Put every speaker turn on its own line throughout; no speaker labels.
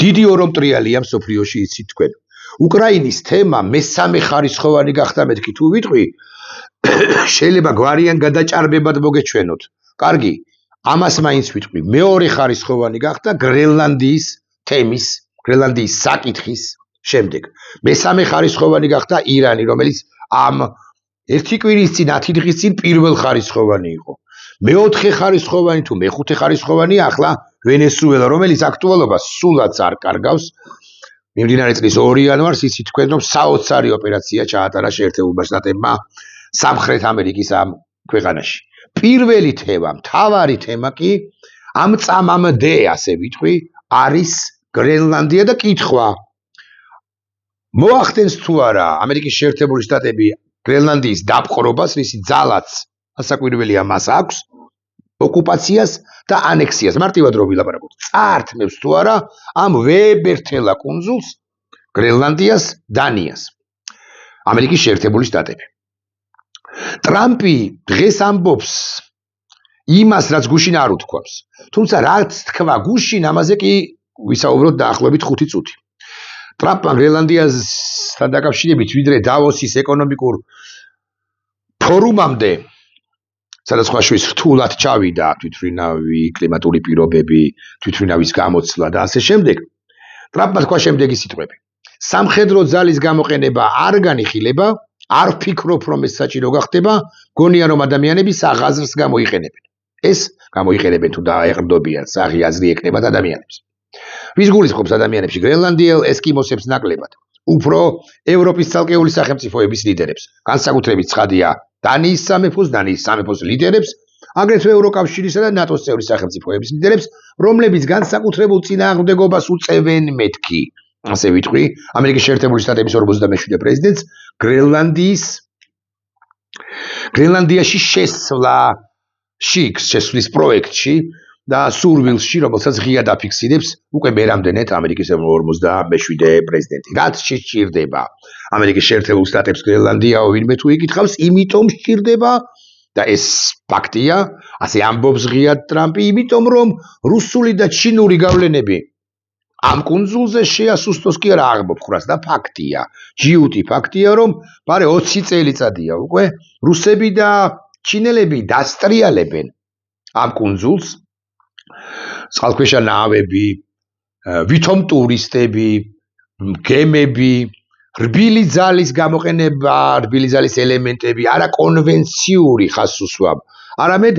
დიდი ორომტრიალია მსოფლიოში იცით თქვენ. უკრაინის თემა მესამე ხარისხოვანი გახდა მეთქი თუ ვიტყვი, შეიძლება გვარიან გადაჭარბებად მოგეჩვენოთ. კარგი, ამას მაინც ვიტყვი. მეორე ხარისხოვანი გახდა გრენლანდიის თემის, გრენლანდიის საკითხის შემდეგ. მესამე ხარისხოვანი გახდა ირანი, რომელიც ამ ერთი კვირის წინ 10 დღის წინ პირველ ხარისხოვანი იყო. მეოთხე ხარისხოვანი თუ მეხუთე ხარისხოვანი ახლა ვენესუელა, რომელიც აქტუალობას სულაც არ კარგავს. მიმდინარე წლის 2 იანვარს იცით თქვენ, რომ საოცარი ოპერაცია ჩაატარა შეერთებულ შტატებმა სამხრეთ ამერიკის ამ ქვეყანაში. პირველი თემა, მთავარი თემა კი ამ წამამდე, ასე ვიტყვი, არის გრენლანდია და კითხვა. მოახდენს თუ არა ამერიკის შეერთებული შტატები გრენლანდიის დაპყრობას, რისი ძალაც ასაკვირველია მას აქვს, ოკუპაციას და ანექსიას. მარტივად რომ ვილაპარაკოთ, წაართმევს თუ არა ამ ვებერთელა კუნძულს, გრენლანდიას, დანიას. ამერიკის შეერთებული შტატები. ტრამპი დღეს ამბობს იმას, რაც გუშინ არ უთქვამს. თუმცა რაც თქვა გუშინ, ამაზე კი ვისაუბროთ დაახლოებით 5 წუთი. ტრამპმა გრენლანდიასთან დაკავშირებით ვიდრე დავოსის ეკონომიკურ ფორუმამდე, სადაც ხაშვის რთულად ჩავიდა თვითმფრინავი კლიმატური პირობები, თვითმფრინავის გამოცვლა და ასე შემდეგ. ტრამპმა თქვა შემდეგი სიტყვები. სამხედრო ძალის გამოყენება არ განიხილება, არ ვფიქრობ, რომ ეს საჭირო გახდება, გონია რომ ადამიანები საღაზრს გამოიყენებენ. ეს გამოიყენებენ თუ დაეყრდნობიან, საღი აზრი ეკნებათ ადამიანებს. ვის გულისხმობს ადამიანებში გრენლანდიელ ესკიმოსებს ნაკლებად, უფრო ევროპის ცალკეული სახელმწიფოების ლიდერებს, განსაკუთრებით ცხადია დანიის სამეფოს ლიდერებს, აგრეთვე ევროკავშირისა და ნატოს წევრი სახელმწიფოების ლიდერებს, რომლებიც განსაკუთრებულ წინააღმდეგობას უწევენ მეთქი. ასე ვიტყვი, ამერიკის შეერთებული შტატების 47 პრეზიდენტს გრენლანდიაში შესვლის პროექტში და სურვილში, რომელსაც ღია დაფიქსირებს უკვე მერამდენეთ ამერიკის 47 პრეზიდენტი. რაც შეჭირდება ამერიკის შეერთებულ შტატებს გრენლანდიაო, ვინმე თუ იკითხავს, იმიტომ სჭირდება და ეს ფაქტია, ასე ამბობს ღიად ტრამპი, იმიტომ რომ რუსული და ჩინური გავლენები ამ კუნძულზე შეასუსტოს კი არა აღმოფხრას და ფაქტია, ჯიუტი ფაქტია, რომ პარე 20 წელიწადია უკვე რუსები და ჩინელები დასტრიალებენ ამ კუნძულს. წყალქვეშა ნავები, ვითომ ტურისტები, გემები, რბილი ძალის გამოყენება, რბილი ძალის ელემენტები, არა კონვენციური ხასუსვა, არამედ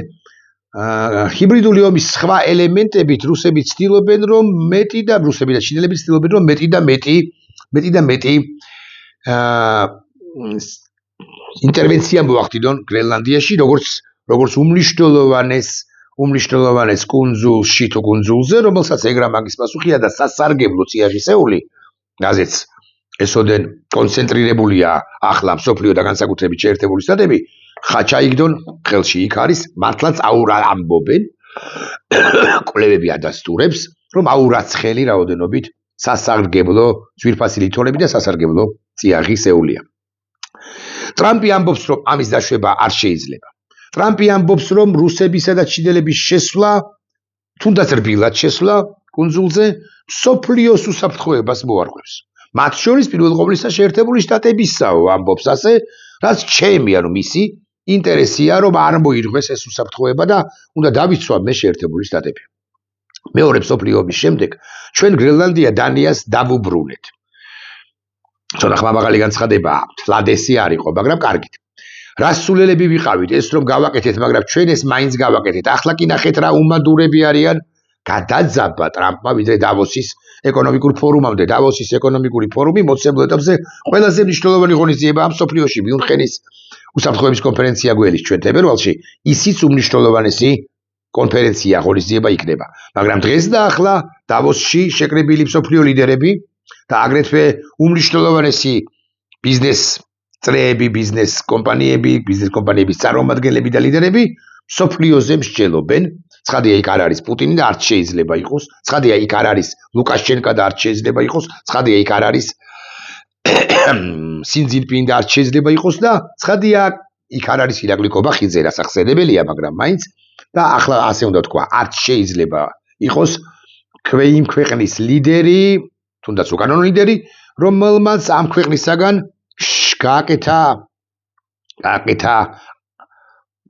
ჰიბრიდული ომის სხვა ელემენტებით რუსები ცდილობენ, რომ მეტი და რუსები და ჩინელები ცდილობენ, რომ მეტი და მეტი ინტერვენცია მოახდინონ გრენლანდიაში, როგორც უმნიშვნელოვანეს კუნძულში თუ კუნძულზე, რომელსაც ეგრამაგის პასუხია და სასარგებლო წიაღისეული, რაზეც ესოდენ კონცენტრირებულია ახლა მსოფლიო და განსაკუთრებით შეერთებული შტატები, ხაჩაიგდონ ხელში იქ არის, მართლაც აურა ამბობენ, კვლევები ადასტურებს, რომ აურაცხელი რაოდენობით სასარგებლო ძვირფასი ლითონები და სასარგებლო წიაღისეულია. ტრამპი ამბობს, რომ ამის დაშვება არ შეიძლება. ტრამპი ამბობს, რომ რუსებისა და ჩინელების შესვლა, თუნდაც რბილად შესვლა კუნძულზე, მსოფლიოს უსაფრთხოებას მოარღვევს. მათ შორის პირველ ყოვლისა შეერთებული შტატებისაო, ამბობს ასე, რაც ჩემი, ანუ მისი ინტერესია, რომ არ მოირღვეს ეს უსაფრთხოება და უნდა დავიცვა მე შეერთებული შტატები. მეორე მსოფლიო ომის შემდეგ ჩვენ გრენლანდია დანიას დავუბრუნეთ. ცოტა ხმამაღალი განცხადება, თლადესი არ იყო, მაგრამ კარგით. რას სულელები ვიყავით, ეს რომ გავაკეთეთ, მაგრამ ჩვენ ეს მაინც გავაკეთეთ. ახლა კი ნახეთ რა უმადურები არიან. გადაძაბა ტრამპმა ვიდრე დავოსის ეკონომიკურ ფორუმამდე. დავოსის ეკონომიკური ფორუმი მოცემულ ეტაპზე ყველაზე მნიშვნელოვანი ღონისძიებაა მსოფლიოში. მიუნხენის უსაფრთხოების კონფერენცია გველის ჩვენ თებერვალში, ისიც უმნიშვნელოვანესი კონფერენცია ღონისძიება იქნება. მაგრამ დღეს და ახლა დავოსში შეკრებილი მსოფლიო ლიდერები და აგრეთვე უმნიშვნელოვანესი ბიზნეს წრეები, ბიზნეს კომპანიების წარმომადგენლები და ლიდერები მსოფლიოზე მსჯელობენ. ცხადია იქ არ არის პუტინი და არც შეიძლება იყოს. ცხადია იქ არ არის ლუკაშენკა და არც შეიძლება იყოს. ცხადია იქ არ არის სინ ძინპინი და არც შეიძლება იყოს და ცხადია იქ არ არის ირაკლი კობახიძე, რაც ახსენებელია, მაგრამ მაინც და ახლა ასე უნდა თქვა, არც შეიძლება იყოს იმ ქვეყნის ლიდერი, თუნდაც უკანონო ლიდერი, რომელმაც ამ ქვეყნისაგან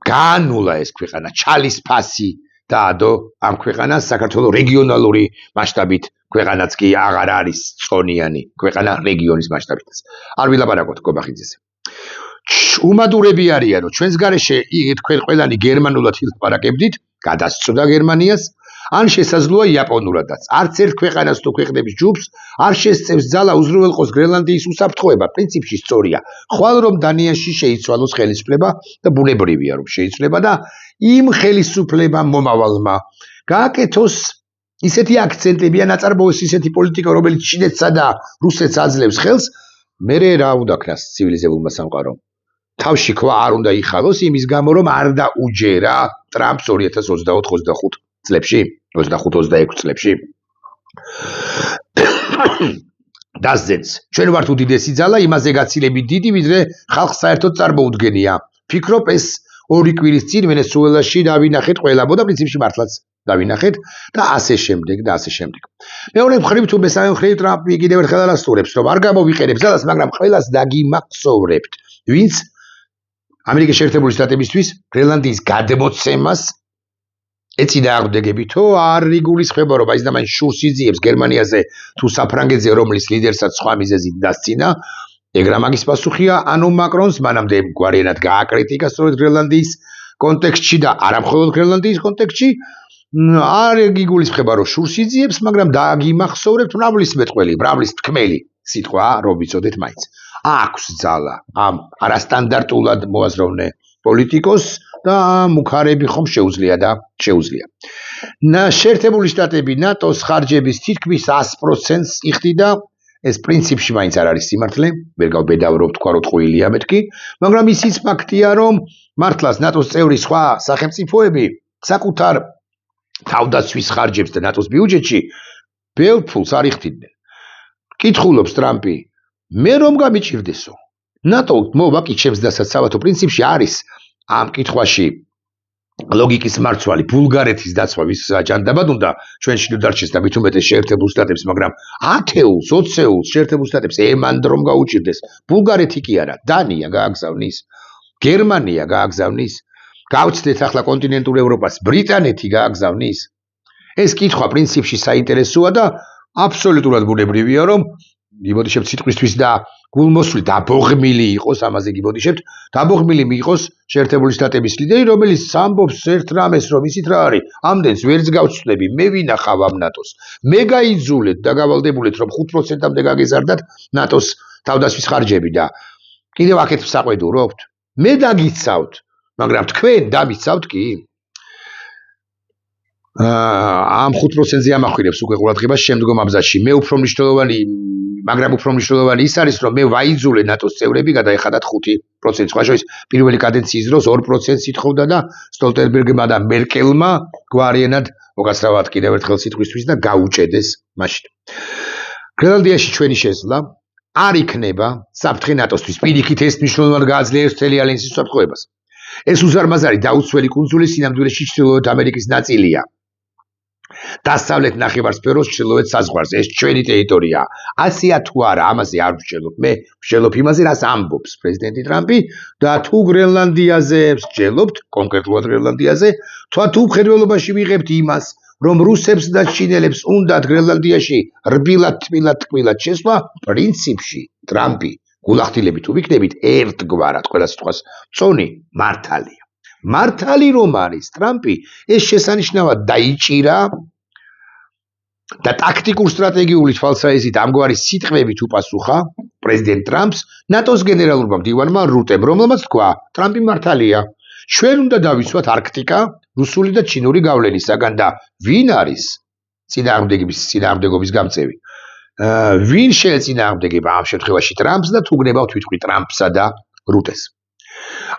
გაანულა ეს ქვეყანა, ჩალის ფასი დაადო ამ ქვეყანას, საქართველოს რეგიონალური მასშტაბით ქვეყანაც კი აღარ არის წონიანი ქვეყანა რეგიონის მასშტაბით. არ ვილაპარაკოთ კობახიძეზე. უმადურები არიან, რომ ჩვენს გარეშე თქვენ ყველანი გერმანულად ილაპარაკებდით, გადასწოდა გერმანიას, ან შესაძლოა იაპონურადაც. არც ერთ ქვეყანას თუ ქვეყნების ჯგუფს არ შესწევს ძალა უზრუნველყოს გრენლანდიის უსაფრთხოება, პრინციპში სწორია. ხვალ რომ დანიაში შეიცვალოს ხელისუფლება და ბუნებრივია რომ შეიცვლება და იმ ხელისუფლებამ მომავალმა გააკეთოს ისეთი აქცენტები ან აწარმოოს ისეთი პოლიტიკა, რომელიც ჩინეთსა და რუსეთს აძლევს ხელს, მერე რა უნდა ქნას ცივილიზებულმა სამყარომ. თავში ქვა არ უნდა იხალოს იმის გამო, რომ არ დაუჯერა ტრამპს 2024-25 წლებში, 25-26 წლებში. დასძენს. ჩვენ ვართ უდიდესი ძალა, იმაზე გაცილებით დიდი, ვიდრე ხალხს საერთოდ წარმოუდგენია. ფიქრობ ეს 2 კვირის წინ ვენესუელაში დავინახეთ ყველაბო და პრინციპში მართლაც დავინახეთ და ასე შემდეგ და ასე შემდეგ. მეორე მხრივ თუ მესამე მხრივ ტრამპი კიდევ ერთხელ არასტურებს, რომ არ გამოვიყენებს ძალას, მაგრამ ყველას დაგიმახსოვრებთ, ვინც ამერიკის შეერთებული შტატებისთვის გრენლანდიის გადმოცემას ეწინააღმდეგებითო არ იგულისხმება, რომ ის და მან შურს იძიებს გერმანიაზე თუ საფრანგეთზე, რომლის ლიდერსაც სხვა მიზეზით დასცინა. ეგ რა მაგის პასუხია ანუ მაკრონს, მანამდე გვარიანად გააკრიტიკა სწორედ გრენლანდიის კონტექსტში და არა მხოლოდ გრენლანდიის კონტექსტში. არ იგულისხმება, რომ შურს იძიებს, მაგრამ დაგიმახსოვრებთ მრავლის მეტყველი, მრავლის თქმელი სიტყვა, რომ ვიცოდეთ მაინც. აქვს ძალა ამ არასტანდარტულად მოაზროვნე პოლიტიკოს და მუქარები ხომ შეუძლია და შეუძლია. შეერთებული შტატები ნატოს ხარჯების თითქმის 100%-ს იხდიდა, ეს პრინციპში მაინც არ არის სიმართლე, ვერ გავბედავრობ თქვა რომ ტყუილია მეთქი, მაგრამ ისიც ფაქტია, რომ მართლაც ნატოს წევრი სხვა სახელმწიფოები საკუთარ თავდაცვის ხარჯებს და ნატოს ბიუჯეტში ბევრ ფულს არ იხდიდნენ. კითხულობს ტრამპი, მე რომ გამიჭირდესო. ნატო მოვა კი ჩემს დასაცავათო პრინციპში არის ამ კითხვაში ლოგიკის მარცვალი ბულგარეთის დაცვა ვის აჯანდაბად უნდა ჩვენში ნუ დარჩეს და მით უმეტეს შეერთებულ შტატებს, მაგრამ 10-ს 20-ს შეერთებულ შტატებს ემანდ რომ გაუჭირდეს. ბულგარეთი კი არა, დანია გააგზავნის, გერმანია გააგზავნის, გავცდეთ ახლა კონტინენტურ ევროპას, ბრიტანეთი გააგზავნის. ეს კითხვა პრინციპში საინტერესოა და აბსოლუტურად ბუნებრივია, რომ გიბოდიშებთ სიტყვისთვის და გულმოსვლით დაბოღმილი იყოს, ამაზე გიბოდიშებთ, დაბოღმილი მიიღოს შეერთებული შტატების ლიდერი, რომელიც ამბობს ერთ რამეს, რომ ისიც რა არის, ამდენს ვერც გავცდები, მე ვინახავ ამ ნატოს. მე გაიძულეთ და გავალდებულეთ, რომ 5%-მდე გაგეზარდათ ნატოს თავდაცვის ხარჯები და კიდევ აქეთ საყვედურობთ. მე დაგიცავთ, მაგრამ თქვენ დამიცავთ კი? ამ 5%-ზე ამახვილებს უკვე ყურადღებას შემდგომ აბზაცში. მე უფრო მნიშვნელოვანი, მაგრამ უფრო მნიშვნელოვანი ის არის, რომ მე ვაიძულე ნატოს წევრები გადაეხადათ 5%. სხვა შორის პირველი კადენციის დროს 2%-ს ითხოვდა და სტოლტენბერგმა და მერკელმა გვარიანად მოკაცრავად კიდევ ერთხელ სიტყვისთვის და გაუჭედეს მაშინ. გრენლანდიაში ჩვენი შესვლა არ იქნება საფრთხე ნატოსთვის. პირიქით ეს მნიშვნელოვნად გააძლიერებს მთელი ალიანსის უსაფრთხოებას. ეს უზარმაზარი დაუცველი კუნძული სინამდვილეში ჩრდილოეთ ამერიკის ნაწილია. დასავლეთ ნახევარსფეროს ჩრდილოეთ საზღვარზე, ეს ჩვენი ტერიტორიაა. ასეა თუ არა, ამაზე არ ვსჯელობ. მე ვსჯელობ იმაზე, რაც ამბობს პრეზიდენტი ტრამპი და თუ გრენლანდიაზე ვსჯელობთ, კონკრეტულად გრენლანდიაზე, თუ მხედველობაში ვიღებთ იმას, რომ რუსებს და ჩინელებს უნდათ გრენლანდიაში რბილად თბილად შესვლა, პრინციპში ტრამპი გულახდილები თუ ვიქნებით ერთგვარად ყველა სიტყვას წონი მართალია. მართალი რომ არის ტრამპი, ეს შესანიშნავად დაიჭირა და ტაქტიკურ სტრატეგიული თვალსაჩინით ამგვარი სიტყვებით უპასუხა პრეზიდენტ ტრამპს ნატოს გენერალურმა მდივანმა რუტემ, რომელმაც თქვა, ტრამპი მართალია. ჩვენ უნდა დავიცვათ არქტიკა რუსული და ჩინური გავლენისაგან და ვინ არის წინააღმდეგობის გამწევი? ვინ შეეწინააღმდეგება ამ შემთხვევაში ტრამპს და თუ გნებავთ ვიტყვი ტრამპსა და რუტეს.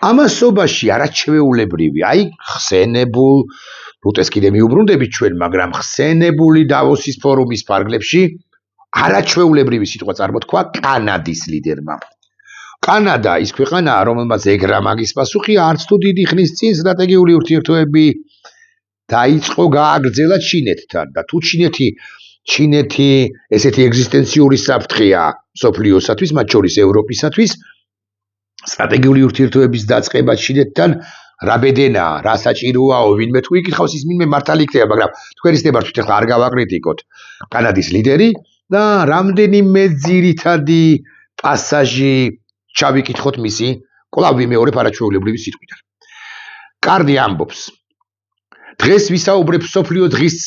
ამასობაში არაჩვეულებრივი, აი ხსენებულ რუტეს კიდე მიუბრუნდებით ჩვენ, მაგრამ ხსენებული დავოსის ფორუმის ფარგლებში არაჩვეულებრივი სიტყვა წარმოთქვა კანადის ლიდერმა. კანადა ის ქვეყანაა, რომელმაც ეგრა მაგის პასუხი არც თუ დიდი ხნის წინ სტრატეგიული ურთიერთობები დაიწყო გააგრძელა ჩინეთთან და თუ ჩინეთი ესეთი ეგზისტენციური საფრთხეა მსოფლიოსათვის, მათ შორის ევროპისათვის, სტრატეგიული ურთიერთობების დაწყება ჩინეთთან რა ბედენაა, რა საჭიროაო, ვინმე თუ იკითხავს ის მინმე მართალი იქნება, მაგრამ თქვენ ის ნებართვით ახლა არ გავაკრიტიკოთ კანადის ლიდერი და რამდენიმე ძირითადი პასაჟი ჩავიკითხოთ მისი კვლავ ვიმეორებ არაჩვეულებრივი სიტყვიდან. კარდი ამბობს. დღეს ვისაუბრებ მსოფლიო დღის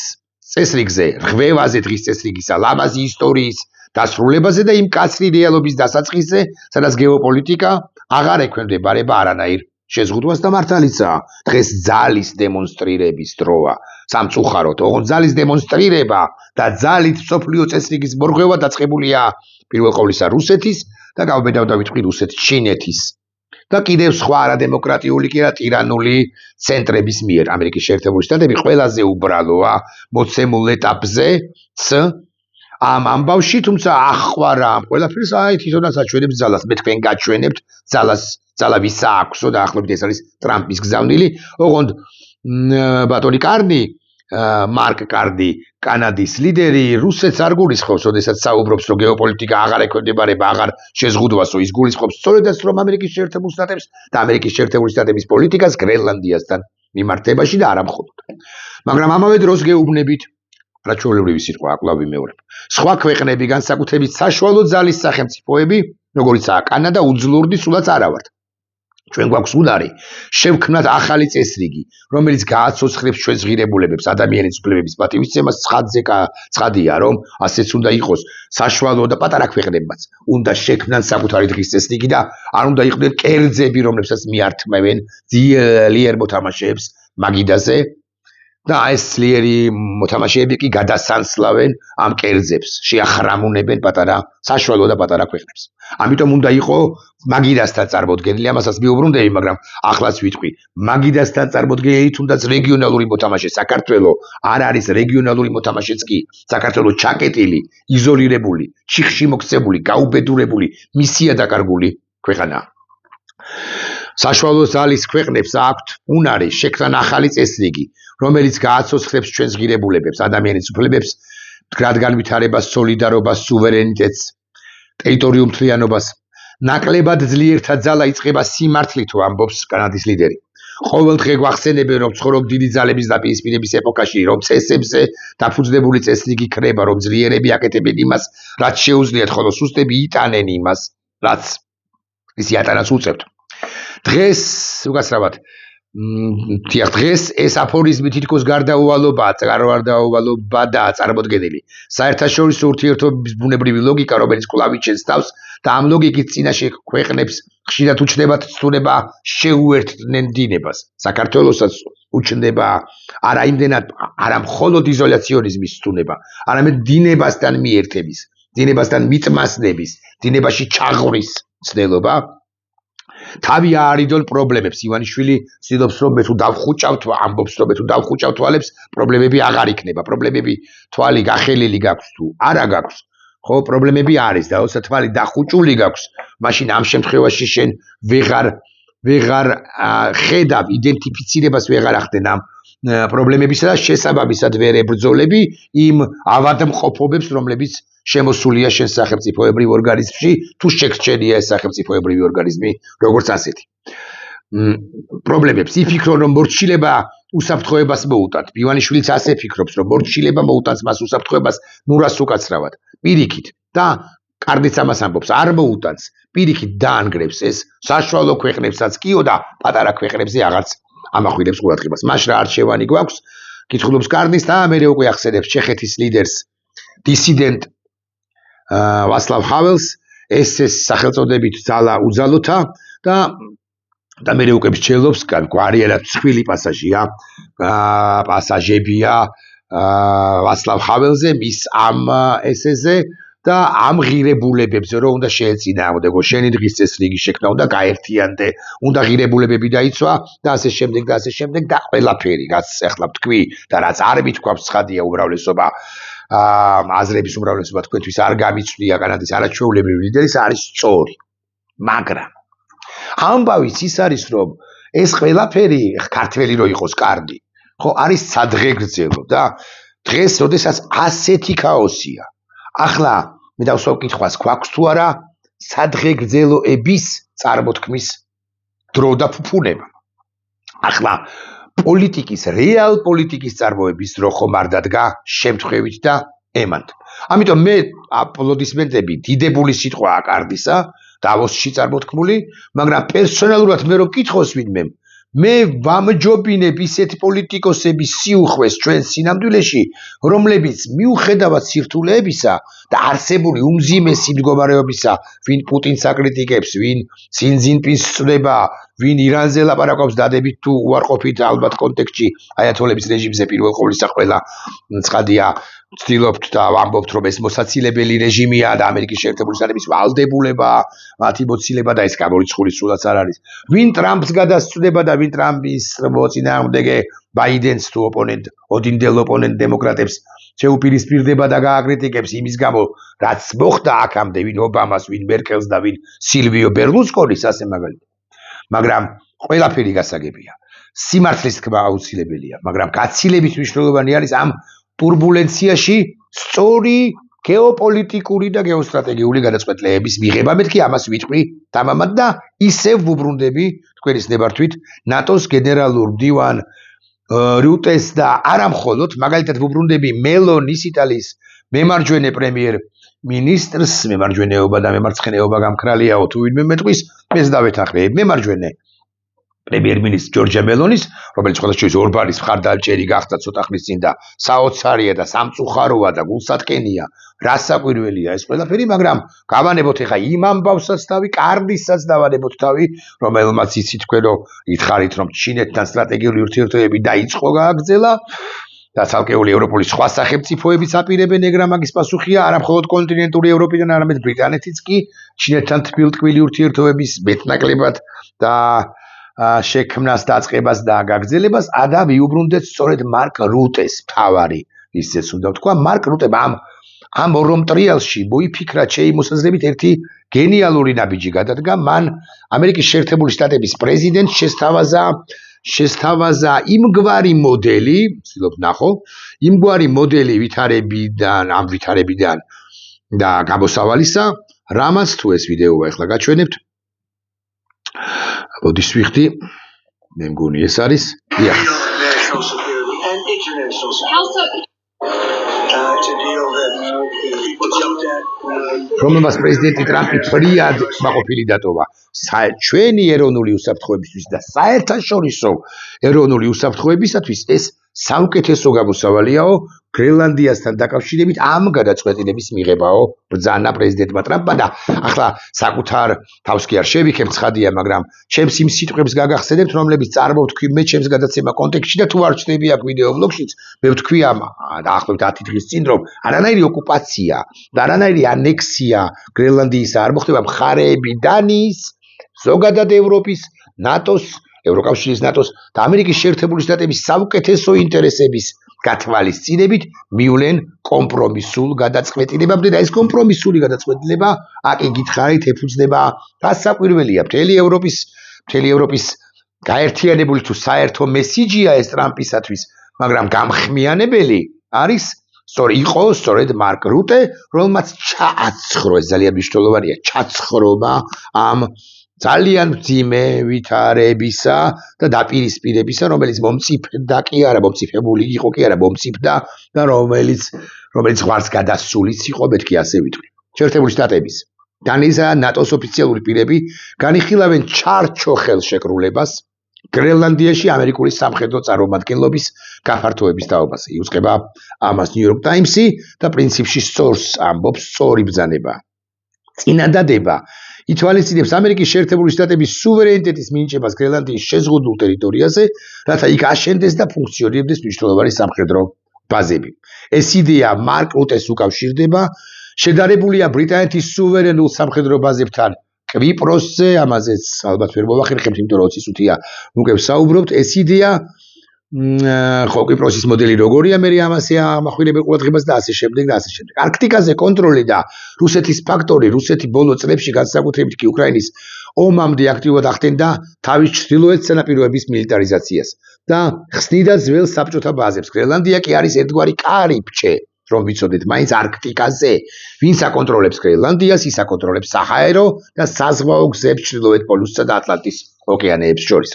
წესრიგზე, რღვევაზე დღის წესრიგისა, ლამაზი ისტორიის დასრულებაზე და იმ კაცრი რეალობის დასაწყისზე, სადაც გეოპოლიტიკა აღარ ექვემდებარება არანაირ შეზღუდვას და მართალიცაა. დღეს ძალის დემონსტრირების დროა. სამწუხაროდ, ოღონდ ძალის დემონსტრირება და ძალით მსოფლიო წესრიგის მორღვევა დაწყებულია პირველ ყოვლისა რუსეთის და გავბედავ და ვიტყვი რუსეთ-ჩინეთის და კიდევ სხვა არადემოკრატიული კი არა ტირანული ცენტრების მიერ. ამერიკის შეერთებული შტატები ყველაზე უბრალოა მოცემულ ეტაპზეც ამ ამბავში, თუმცა ახვარა ამ ყველაფერს, თვითონაც აჩვენებს ძალას. მე თქვენ გაჩვენებთ ძალა ვისა აქვსო და ახლობით ეს არის ტრამპის გზავნილი. ოღონდ ბატონი კარნი, მარკ კარნი, კანადის ლიდერი, რუსეთს არ გულისხმობს, ოდესაც საუბრობს, რომ გეოპოლიტიკა აღარ ექვემდებარება, აღარ შეზღუდვასო, ის გულისხმობს სწორედაც, რომ ამერიკის შეერთებულ შტატებს და ამერიკის შეერთებული შტატების პოლიტიკას გრენლანდიასთან მიმართებაში და არა მხოლოდ. მაგრამ ამავე დროს გეუბნებით, არაჩვეულებრივი სიტყვა, კვლავ ვიმეორებ. სხვა ქვეყნები, განსაკუთრებით საშუალო ძალის სახელმწიფოები, როგორიცაა კანადა, უძლურდი სულაც არა ვართ. ჩვენ გვაქვს უნარი შევქმნათ ახალი წესრიგი, რომელიც გააცოცხლებს ჩვენს ღირებულებებს, ადამიანის უფლებების პატივისცემას. ცხადია, რომ ასეც უნდა იყოს საშუალო და პატარა ქვეყნებმაც. უნდა შექმნან საკუთარი დღის წესრიგი და არ უნდა იყვნენ კერძები, რომლებსაც მიართმევენ ძლიერ მოთამაშეებს მაგიდაზე. და ეს ძლიერი მოთამაშეები კი გადასანსლავენ ამ კერძებს, შეახრამუნებენ საშუალო და პატარა ქვეყნებს. ამიტომ უნდა იყო მაგიდასთან წარმოდგენილი, ამასაც მიუბრუნდები, მაგრამ ახლაც ვიტყვი, მაგიდასთან წარმოდგენილი თუნდაც რეგიონალური მოთამაშე. საქართველო არ არის რეგიონალური მოთამაშეც კი. საქართველო ჩაკეტილი, იზოლირებული, ჩიხში მოქცეული, გაუბედურებული, მისია დაკარგული ქვეყანაა. საშუალო ძალის ქვეყნებს აქვთ უნარი შექმნან ახალი წესრიგი, რომელიც გააცოცხლებს ჩვენს ღირებულებებს, ადამიანის უფლებებს, მდგრად განვითარებას, სოლიდარობას, სუვერენიტეტს, ტერიტორიულ მთლიანობას. ნაკლებად ძლიერთა ძალა იწყება სიმართლითო, ამბობს კანადის ლიდერი. ყოველდღე გვახსენებენ, რომ ცხოვრობ დიდი ძალების დაპირისპირების ეპოქაში, რომ წესებზე დაფუძნებული წესრიგი ქრება, რომ ძლიერები აკეთებენ იმას, რაც შეუძლიათ, ხოლო სუსტები იტანენ იმას, რაც ისი ატანას უწევთ. დღეს უკაცრავად დღეს ეს აფორიზმი თითქოს გარდაუვალობადაა წარმოდგენილი. საერთაშორისო ურთიერთობების ბუნებრივი ლოგიკა, რომელიც კვლავ იჩენს თავს და ამ ლოგიკის წინაშე ქვეყნებს ხშირად უჩნდებათ ცდუნება შეუერთდნენ დინებას. საქართველოსაც უჩნდება არა იმდენად არა მხოლოდ იზოლაციონიზმის ცდუნება, არამედ დინებასთან მიერთების, დინებასთან მიწმასნების, დინებაში ჩაღვრის ცდელობა. თავი აარიდონ პრობლემებს. ივანიშვილი ცდილობს, რომ მე თუ დავხუჭავთ, ამბობს, რომ მე თუ დავხუჭავ თვალებს, პრობლემები აღარ იქნება. პრობლემები თვალი გახელილი გაქვს თუ არა გაქვს, ხო, პრობლემები არის და როცა თვალი დახუჭული გაქვს, მაშინ ამ შემთხვევაში შენ ვეღარ ხედავ, იდენტიფიცირებას ვეღარ ახდენ ამ პრობლემებისა და შესაბამისად ვერ ებრძოლები იმ ავადმყოფობებს, რომლებიც შემოსულია შენ სახელმწიფოებრივ ორგანიზმში, თუ შეგრჩენია ეს სახელმწიფოებრივი ორგანიზმი როგორც ასეთი. პრობლემებს იფიქრონ, რომ მორჩილება უსაფრთხოებას მოუტანთ. ივანიშვილიც ასე ფიქრობს, რომ მორჩილება მოუტანს მას უსაფრთხოებას, ნურას უკაცრავად. პირიქით და კარდიც ამას ამბობს, არ მოუტანს. პირიქით დაანგრევს ეს საშუალო ქვეყნებსაც კიო და პატარა ქვეყნებზე აღარც ამახვილებს ყურადღებას. მას რა არჩევანი გვაქვს? კითხულობს კარნის და მე უკვე ახსენებს ჩეხეთის ლიდერს დისიდენტ ვასლავ ჰაველს, ეს სახელწოდებით ძალა უძალოთა და მე უკვე მსჯელობს, გვარიერად ცხვილი პასაჟებია ვასლავ ჰაველზე, მის ამ ესეზე და ამ ღირებულებებზე, რომ უნდა შეეწინააღმდეგო, შენი დღის წესრიგი შექმნა, უნდა გაერთიანდე, უნდა ღირებულებები დაიცვა და ასე შემდეგ და ყველაფერი, რაც ახლა ვთქვი და რაც არ მithქვამს, ცხადია უმრავლესობა აზრების უმრავლესობა თქვენთვის არ გამიცვლია კანადის არაჩვეულებრივი ლიდერის არის სწორი. მაგრამ ამბავიც ის არის, რომ ეს ყველაფერი ქართველი რო იყოს კარგი, ხო არის სადღეგრძელო და დღეს როდესაც ასეთი ქაოსია ახლა მე დავსვავ კითხვას გვაქვს თუ არა სადღეგრძელოების წარმოთქმის დრო და ფუფუნება ახლა პოლიტიკის რეალ პოლიტიკის წარმოების დრო ხომ არ დადგა შემთხვევით და ემანთ ამიტომ მე აპლოდისმენტები დიდებული სიტყვაა კარდისა დავოსში წარმოთქმული მაგრამ პერსონალურად მე რო კითხოს ვინმე მე ვამჯობინებ ისეთ პოლიტიკოსების სიუხვეს ჩვენ სინამდვილეში რომლებიც მიუხედავად სირთულეებისა და არსებული უმძიმესი მდგომარეობისა ვინ პუტინს აკრიტიკებს ვინ სინ ძინპინს სწდება ვინ ირანზე ლაპარაკობს დადებით თუ უარყოფით ალბათ კონტექსტში აიათოლების რეჟიმზე პირველ ყოვლისა ყველა ცხადია ვცდილობთ და ვამბობთ რომ ეს მოსაცილებელი რეჟიმია და ამერიკის შეერთებული შტატების ვალდებულება მათი მოცილება და ეს გამორიცხული სულაც არ არის ვინ ტრამპს გადასწრება და ვინ ტრამპის მოწინააღმდეგე ბაიდენს თუ ოპონენტ ოდინდელ ოპონენტ დემოკრატებს შეუპირისპირდება და გააკრიტიკებს იმის გამო რაც მოხდა აქამდე ვინ ობამას ვინ მერკელს და ვინ სილვიო ბერლუსკონის ასე მაგრამ ყველაფერი გასაგებია სიმართლის თქმა აუცილებელია მაგრამ გაცილებით მნიშვნელოვანი არის ამ ტურბულენციაში სწორი გეოპოლიტიკური და გეოსტრატეგიული გადაწყვეტილებების მიღება მეთქი ამას ვიტყვი თამამად და ისევ ვუბრუნდები თქვენის ნებართვით ნატოს გენერალურ მდივან რუტეს და არა მხოლოდ მაგალითად ვუბრუნდები მელონის იტალიის მემარჯვენე პრემიერ მინისტრს მემარჯვენეობა და მემარცხენეობა გამქრალიაო თუ ვინმე მეტყვის ეს დავეთანხმე მემარჯვენე პრემიერ-მინისტრ ჯორჯა მელონის რომელიც ყოველთვის ორბანის მხარდაჭერი გახდა ცოტა ხნის წინ და საოცარია და სამწუხაროა და გულსატკენია რასაკვირველია ეს ყველაფერი მაგრამ გავანებოთ ეხა იმ ამბავსაც თავი კარდისაც დავანებოთ თავი რომელმაც იცით თქვენ რომ ითხარით რომ ჩინეთთან სტრატეგიული ურთიერთობები დაიწყო გააგრძელა და ცალკეული ევროპული სხვა სახელმწიფოებიც აპირებენ ეგრა მაგის პასუხია არა მხოლოდ კონტინენტური ევროპიდან არამედ ბრიტანეთიც კი ჩინეთთან თბილთბილი ურთიერთობების მეტნაკლებად და შექმნას დაწყებას და გაგრძელებას და ვიუბრუნდეთ სწორედ მარკ რუტეს თავარი ისეც უნდა ვთქვა მარკ რუტემ ამ ორ ტრიალში მოიფიქრა შეიმოსაზრებით ერთი გენიალური ნაბიჯი გადადგა მან ამერიკის შეერთებული შტატების პრეზიდენტს შესთავაზა იმგვარი მოდელი ვცდილობ ნახო იმგვარი მოდელი ვითარებიდან და გამოსავალისა რამაც თუ ეს ვიდეოა ახლა გაჩვენებთ This weekly, მე მგონი ეს არის. National security and international security. To deal that people jumped at. რომელმაც პრეზიდენტი ტრამპი ფრიად მაყოფილი დატოვა ჩვენი ეროვნული უსაფრთხოებისთვის და საერთაშორისო ეროვნული უსაფრთხოებისათვის ეს საუკეთესო გამოსავალიაო გრენლანდიასთან დაკავშირებით ამ გადაწყვეტილების მიღებაო ბრძანა პრეზიდენტმა ტრამპმა და ახლა საკუთარ თავს კი არ შევიქებ ცხადია მაგრამ ჩემს იმ სიტყვებს გაგახსენებთ რომლებიც წარმოვთქვი მე ჩემს გადაცემა კონტექსტში და თუ არ ჩნდება აქ ვიდეო ბლოგშიც მე ვთქვი ამ დაახლოებით 10 დღის წინ რომ არანაირი ოკუპაცია და არანაირი ანექსია გრენლანდიისა არ მოხდება მხარეები დანიის ზოგადად ევროპის ნატოს ევროკავშირის ნატოს და ამერიკის შეერთებული შტატების საუკეთესო ინტერესების გათვალისწინებით მივლენ კომპრომისულ გადაწყვეტილებამდე და ეს კომპრომისული გადაწყვეტილება აკი გითხარით ეფუძნება დასაკვირველია მთელი ევროპის გაერთიანებული თუ საერთო მესიჯია ეს ტრამპისათვის მაგრამ გამხმიანებელი არის სწორედ მარკ რუტე რომელმაც ჩააცხრა ეს ძალიან მნიშვნელოვანია ჩაცხრობა ამ ძალიან მძიმე ვითარებისა და დაპირისპირებისა, რომელიც მომწიფდა კი არა, მომწიფებული იყო კი არა, მომწიფდა და რომელიც ღვარს გადასულიც იყო, მეთქი ასე ვიტყვი. შეერთებული შტატების განიზა ნატოს ოფიციალური პირები განიხილავენ ჩარჩო ხელშეკრულებას გრენლანდიაში ამერიკული სამხედრო წარმომადგენლობის გაფართოების თაობაზე. იუწყება ამას ნიუ-იორკ ტაიმსი და პრინციპში სწორს ამბობს სწორი ბრძანება. წინადადება ითვალისწინებს ამერიკის შეერთებული შტატების სუვერენიტეტის მინიჭებას გრენლანდიის შეზღუდულ ტერიტორიაზე, რათა იქ აშენდეს და ფუნქციონირებდეს მნიშვნელოვანი სამხედრო ბაზები. ეს იდეა მარკ რუტეს უკავშირდება, შედარებულია ბრიტანეთის სუვერენულ სამხედრო ბაზებთან კვიპროსზე, ამაზეც ალბათ ვერ მოვახერხებთ, იმიტომ რომ ცისუთია უკვე ვსაუბრობთ, ეს იდეა ხო კვიპროსის მოდელი როგორია მე ამასე ამახვილებელ ყურადღებას და ასე შემდეგ და ასე შემდეგ. არქტიკაზე კონტროლი და რუსეთის ფაქტორი რუსეთი ბოლო წლებში განსაკუთრებით კი უკრაინის ომამდე აქტიურად ახდენდა თავის ჩრდილოეთ სანაპიროების მილიტარიზაციას. და ხსნიდა ძველ საბჭოთა ბაზებს. გრენლანდია კი არის ერთგვარი კარიბჭე, რომ ვიცოდეთ, მაინც არქტიკაზე. ვინც აკონტროლებს გრენლანდიას, ის აკონტროლებს საჰაერო და საზღვაო გზებს ჩრდილოეთ პოლუსსა და ატლანტის ოკეანეებს შორის.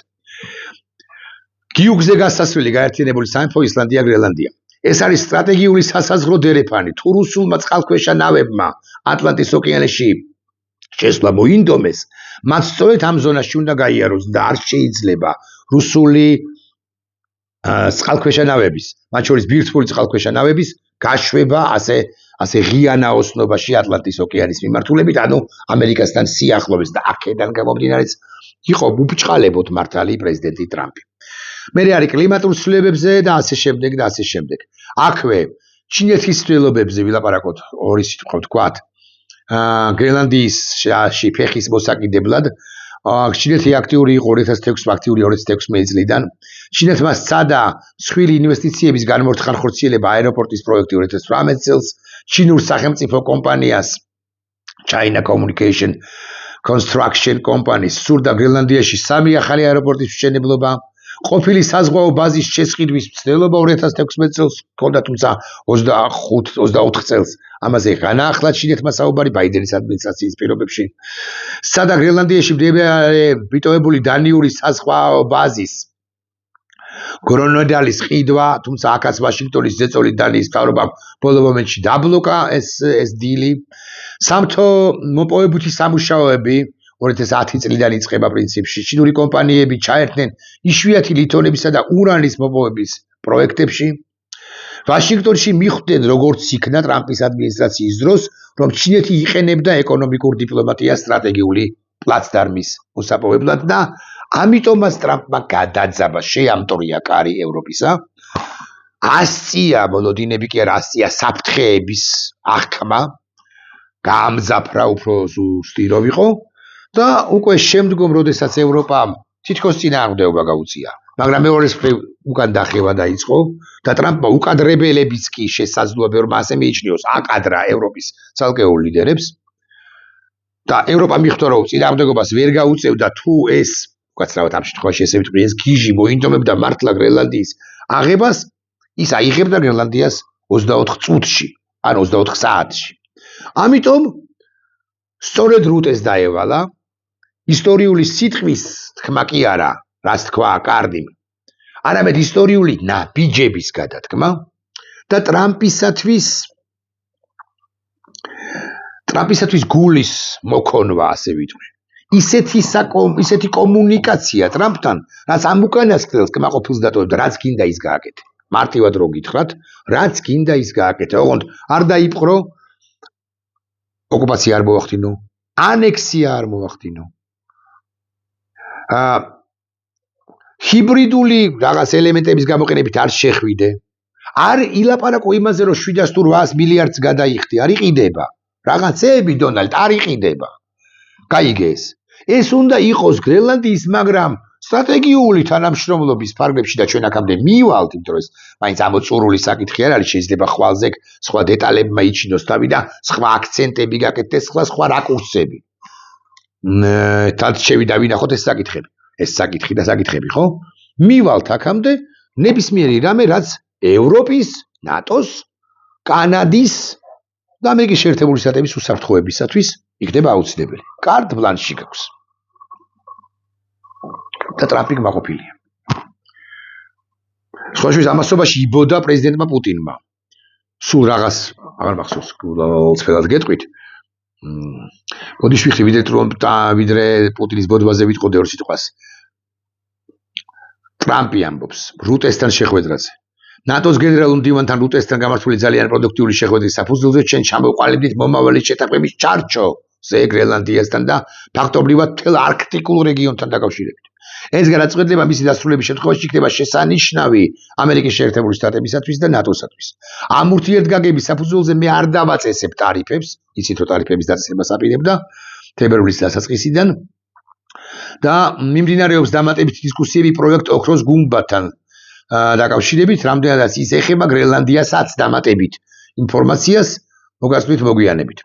გიუგზე გასასვლელი გაერთიანებული სამეფო ისლანდია გრენლანდია. ეს არის სტრატეგიული სასაზღვრო დერეფანი. თუ რუსულმა წყალქვეშა ნავებმა ატლანტის ოკეანეში შესვლა მოინდომეს, მათ სწორედ ამ ზონაში უნდა გაიაროს და არ შეიძლება რუსული წყალქვეშა ნავების, მათ შორის ბირთვული წყალქვეშა ნავების გაშვება ასე ღია ნაოსნობაში ატლანტის ოკეანის მიმართულებით, ანუ ამერიკასთან სიახლოვეს და აქედან გამომდინარეც იყო უბჭყალებოდ მართალი პრეზიდენტი ტრამპი. მე არის კლიმატურ ცვლილებებზე და ასე შემდეგ და ასე შემდეგ. აქვე ჩინეთის ცვლილებებზე ვილაპარაკოთ ორი სიტყვა ვთქვათ. გრენლანდიაში ფეხის მოსაკიდებლად ჩინეთი აქტიური იყო 2006 აქტიური 2016 წლიდან. ჩინეთმა სცადა მსხვილი ინვესტიციების განმორცხალხორციელება აეროპორტის პროექტი 2018 წელს. ჩინურ სახელმწიფო კომპანიას China Communication Construction Company სურდა გრენლანდიაში 3 ახალი აეროპორტის მშენებლობა. ყოფილი საზღვაო ბაზის შესყიდვის მცდელობა 2016 წელს ჰქონდა, თუმცა 24 წელს ამაზე განაახლა ჩინეთმა საუბარი ბაიდენის ადმინისტრაციის პირობებში. სცადა გრენლანდიაში მდებარე მიტოვებული დანიური საზღვაო ბაზის გრონოდალის ყიდვა, თუმცა აქაც ვაშინგტონის ზეწოლი დანიის მთავრობამ ბოლო მომენტში დაბლოკა ეს დილი. სამთო მოპოვებითი სამუშაოები 2010 წლიდან იწყება პრინციპში. ჩინური კომპანიები ჩაერთნენ იშვიათი ლითონებისა და ურანის მოპოვების პროექტებში. ვაშინგტონში მიხვდნენ, როგორც იქნა ტრამპის ადმინისტრაციის დროს, რომ ჩინეთი იყენებდა ეკონომიკურ დიპლომატიას სტრატეგიული პლაცდარმის მოსაპოვებლად და ამიტომაც ტრამპმა გადაძაბა შეამტორია კარი ევროპისა. 100 წია მოლოდინები კი არა 100 წია საფრთხეების აღქმა გაამძაფრა უფრო ზუსტი რომ იყო. და უკვე შემდგომ, როდესაც ევროპამ თითქოს წინააღმდეგობა გაუწია, მაგრამ მეორეს მხრივ უკან დახევა დაიწყო და ტრამპმა უკადრებელებიც კი შესაძლოა რომ ასე მიიჩნიოს აკადრა ევროპის ცალკეულ ლიდერებს და ევროპა მიხვდა რომ წინააღმდეგობას ვერ გაუწევდა თუ ეს უკაცრავად ამ შემთხვევაში ესე ვიტყვი ეს გიჟი მოინდომებდა მართლა გრენლანდიის აღებას, ის აიღებდა გრენლანდიას 24 წუთში, ან 24 საათში. ამიტომ სწორედ რუტეს დაევალა ისტორიული სიტყვის თქმა კი არა, რაც თქვა კარდიმ, არამედ ისტორიული ნაბიჯების გადადგმა და ტრამპისათვის გულის მოქონვა, ასე ვიტყვი. ისეთი კომუნიკაცია ტრამპთან, რაც ამ უკანასკნელს კმაყოფილს დატოვებდა, რაც გინდა ის გააკეთე. მარტივად რო გითხრათ, რაც გინდა ის გააკეთე. ოღონდ არ დაიპყრო, ოკუპაცია არ მოახდინო, ანექსია არ მოახდინო. ჰიბრიდული რაღაც ელემენტების გამოყენებით არ შეხვიდე. არ ილაპარაკო იმაზე, რომ 700 თუ 800 მილიარდს გადაიხდი, არ იყიდება. რაღაცეები დონალდ არ იყიდება. გაიგე ეს. ეს უნდა იყოს გრენლანდიის, მაგრამ სტრატეგიული თანამშრომლობის ფარგლებში და ჩვენ აქამდე მივალთ, იმიტომ რომ მაინც ამოწურული საკითხი არ არის, შეიძლება ხვალზე სხვა დეტალებმა იჩინოს თავი და სხვა აქცენტები გაკეთდეს, სხვა რაკურსები. თალჩევი დავინახოთ ეს საკითხები. ეს საკითხი და საკითხები, ხო? მივალთ აქამდე ნებისმიერი რამე, რაც ევროპის, ნატოს, კანადის და ამერიკის შეერთებული შტატების უსაფრთხოებისათვის იქნება აუცილებელი. კარტ ბლანში გაქვს. და ტრამპი გმაყოფილია. სხვაშორის ამასობაში იბოდა პრეზიდენტმა პუტინმა. სულ რაღაც, აღარ მახსოვს, უცბად გეტყვით. მოდიშ ვიხდი ვიდრე პუტინის ბოდბაზე ვიტყოდე ორ სიტყვას. ტრამპი ამბობს რუტესთან შეხვედრაზე. ნატოს გენერალურ მდივანთან რუტესთან გამართული ძალიან პროდუქტიული შეხვედრის საფუძველზე ჩვენ ჩამოვყალიბდით მომავალი შეთანხმების ჩარჩოზე გრენლანდიასთან და ფაქტობრივად მთელ არქტიკულ რეგიონთან დაკავშირებით. ეს გადაწყვეტილება მისი დასრულების შემთხვევაში იქნება შესანიშნავი ამერიკის შეერთებული შტატებისათვის და ნატოსათვის. ამ ურთიერთგაგების საფუძველზე მე არ დავაწესებ ტარიფებს, იცით რომ ტარიფების დაწესებას აპირებდა თებერვლის დასაწყისიდან და მიმდინარეობს დამატებითი დისკუსიები პროექტ ოქროს გუმბათთან დაკავშირებით, რამდენადაც ის ეხება გრენლანდიასაც დამატებით ინფორმაციას მოგასწრით მოგვიანებით.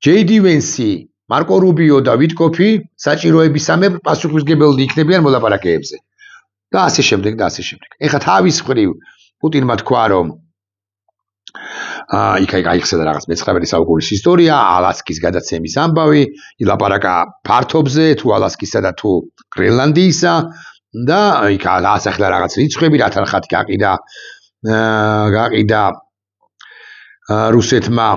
JD Vance, მარკო რუბიო და ვიტკოფი საჭიროებისამებრ პასუხისმგებელი იქნებიან მოლაპარაკებებზე. და ასე შემდეგ და ასე შემდეგ. ეხლა თავის მხრივ პუტინმა თქვა, რომ იქ გაიხსნა რაღაც მე-19 საუკუნის ისტორია, ალასკის გადაცემის ამბავი, ილაპარაკა ფართობზე, თუ ალასკისა და თუ გრენლანდიისა და იქ ასახლა რაღაც რიცხვები, რა თანხად გაყიდა რუსეთმა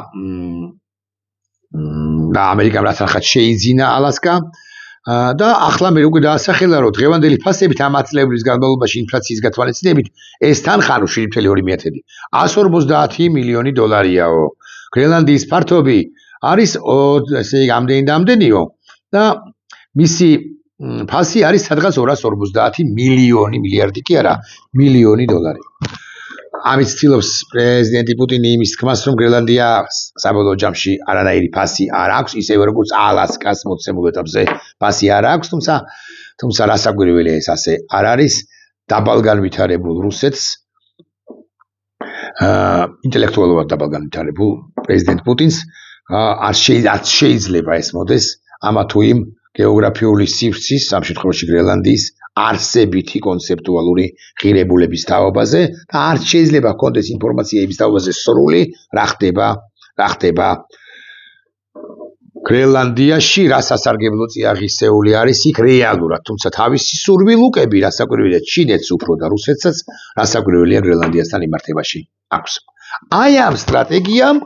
და ამერიკამ რა თანხად შეიძინა ალასკა და ახლა მე უკვე დაასახელა, რომ დღევანდელი ფასებით ამ წლების განმავლობაში ინფლაციის გათვალისწინებით ეს თანხა 7.2 150 მილიონი დოლარიაო. გრენლანდიის ფართობი არის ესე იგი ამდენიო და მისი ფასი არის სადღაც 250 მილიარდი კი არა, მილიონი დოლარი. ამით ცდილობს პრეზიდენტი პუტინი იმის თქმას, რომ გრენლანდია საბოლოო ჯამში არანაირი ფასი არ აქვს, ისევე როგორც ალასკას მოცემულ ეტაპზე ფასი არ აქვს, თუმცა რასაკვირველია ეს ასე არ არის. დაბალგანვითარებულ რუსეთს ინტელექტუალურად დაბალგანვითარებულ პრეზიდენტ პუტინს არ შეიძლება ეს მოდეს ამა თუ იმ გეოგრაფიული სივრცის, ამ შემთხვევაში გრენლანდიის არსებითი კონცეპტუალური ღირებულების თაობაზე და არ შეიძლება ჰქონდეს ინფორმაცია იმის თაობაზე სრული, რა ხდება გრენლანდიაში, რა სასარგებლო წიაღისეული არის იქ რეალურად, თუმცა თავისი სურვილუკები, რასაკვირველია ჩინეთს უფრო და რუსეთსაც, რასაკვირველია გრენლანდიასთან იმართებაში აქვს. აი ამ სტრატეგიამ,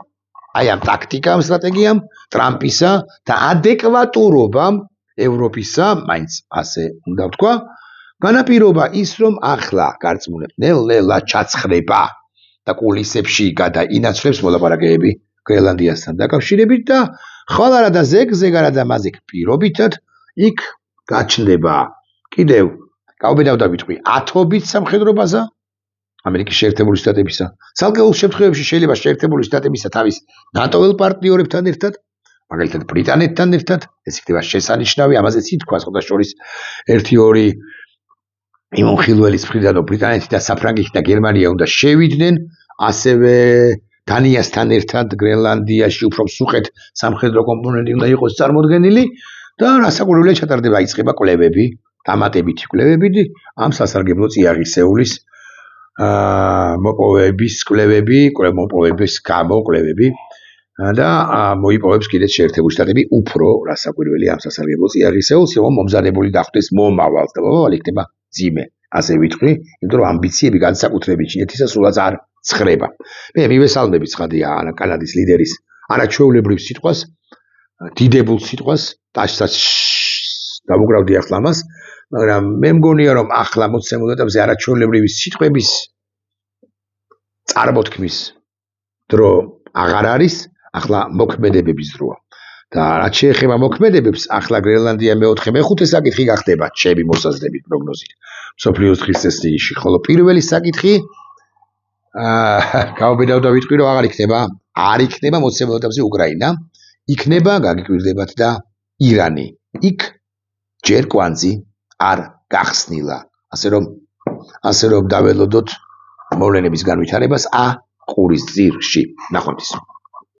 აი ამ ტაქტიკამ სტრატეგიამ ტრამპისა და ადეკვატურობამ ევროპისა, მაინც ასე უნდა ვთქვა, განაპირობა ის, რომ ახლა გარწმუნებთ, ნელ-ნელა ჩაცხრება და კულისებში გადაინაცვლებს მოლაპარაკებები გრენლანდიასთან დაკავშირებით და ხვალ არა და ზეგ არა და მაზეկ პირობითად იქ გაჩნდება კიდევ გავბედავ და ვიტყვი ათობით სამხედრო ბაზა ამერიკის შეერთებული შტატებისა. ცალკეულ შემთხვევებში შეიძლება შეერთებული შტატებისა თავის ნატოელ პარტნიორებთან ერთად, მაგალითად ბრიტანეთთან ერთად, ეს იქნება შესანიშნავი, ამაზეც ითქვა სხვა შორის 1-2 იმონხილველის მხრიდან, რომ ბრიტანეთი და საფრანგეთი და გერმანია უნდა შევიდნენ, ასევე დანიასთან ერთად გრენლანდიაში უფრო მსუყეთ სამხედრო კომპონენტი უნდა იყოს წარმოდგენილი და რასაკვირველია ჩატარდება იწყება კვლევები, დამატებითი კვლევები ამ სასარგებლო წიაღისეულის მოპოვების კვლევები და მოიპოვებს კიდეც შეერთებული შტატები უფრო რასაკვირველია ამ სასარგებლო წიაღისეულს, რომ მომზადებული დახდეს მომავალს და მომავალი იქნება ძიმე. ასე ვიტყვი, იმიტომ რომ ამბიციები განსაკუთრებით ჩინეთისა სულაც არ ცხრება. მე მივესალმები ცხადია კანადის ლიდერის არაჩვეულებრივ სიტყვას, დიდებულ სიტყვას, ტაშსაც დავუკრავდი ახლა ამას, მაგრამ მე მგონია რომ ახლა მოცემულ ეტაპზე არაჩვეულებრივი სიტყვების წარმოთქმის დრო აღარ არის, ახლა მოქმედებების დროა. და რაც შეეხება მოქმედებებს, ახლა გრენლანდია მე-4-მე-5 საკითხი გახდება ჩემი მოსაზრებით პროგნოზით. მსოფლიოს დღის წესრიგში, ხოლო პირველი საკითხი გავბედავ და ვიტყვი რომ არ იქნება მოცემულ ეტაპზე უკრაინა, იქნება გაგიკვირდებათ და ირანი. იქ ჯერ კვანძი არ გახსნილა. ასე რომ დაველოდოთ მოვლენების განვითარებას ყურის ძირში. ნახვამდის.